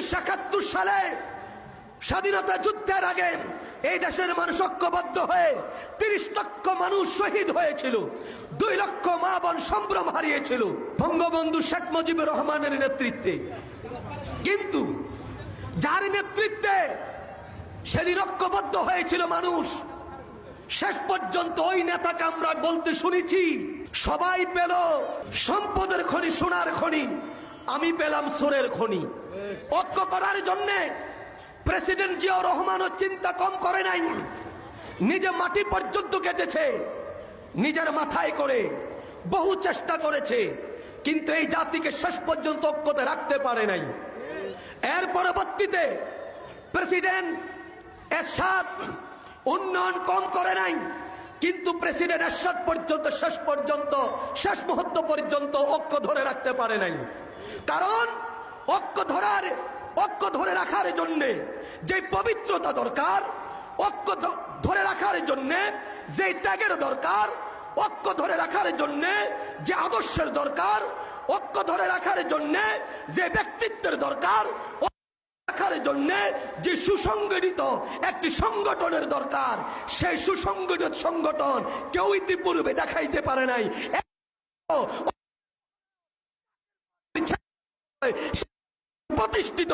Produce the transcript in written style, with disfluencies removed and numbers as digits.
1971 সালে স্বাধীনতা যুদ্ধের আগে এই দেশের মানুষ ঐক্যবদ্ধ হয়ে 30 লক্ষ মানুষ শহীদ হয়েছিল, 2 লক্ষ মা বোন সম্ভ্রম হারিয়েছিল বঙ্গবন্ধু শেখ মুজিবুর রহমানের নেতৃত্বে। কিন্তু যার নেতৃত্বে সেদিন ঐক্যবদ্ধ হয়েছিল মানুষ, শেষ পর্যন্ত ওই নেতাকে আমরা বলতে শুনেছি, সবাই পেল সম্পদের খনি, সোনার খনি, আমি পেলাম সোরের খনি। ঐক্য করার জন্য প্রেসিডেন্ট জিয়াউর রহমানও চিন্তা কম করে নাই, নিজে মাটি পর্যন্ত কেটেছে, নিজের মাথায় করে বহু চেষ্টা করেছে, কিন্তু এই জাতিকে শেষ পর্যন্ত ঐক্যতে রাখতে পারে নাই। এর পরবর্তীতে প্রেসিডেন্ট এরশাদ উন্নয়ন কম করে নাই, কিন্তু প্রেসিডেন্ট এরশাদ পর্যন্ত শেষ মুহূর্ত পর্যন্ত ঐক্য ধরে রাখতে পারে নাই। কারণ ঐক্য ধরে রাখার জন্য যে পবিত্রতা দরকার, ঐক্য ধরে রাখার জন্য যে ত্যাগের দরকার, ঐক্য ধরে রাখার জন্য যে আদর্শের দরকার, ঐক্য ধরে রাখার জন্য যে ব্যক্তিত্বের দরকার, রাখার জন্য যে সুসংগঠিত একটি সংগঠনের দরকার, সেই সুসংগঠিত সংগঠন কেউ ইতিপূর্বে দেখাইতে পারে নাই। প্রতিষ্ঠিত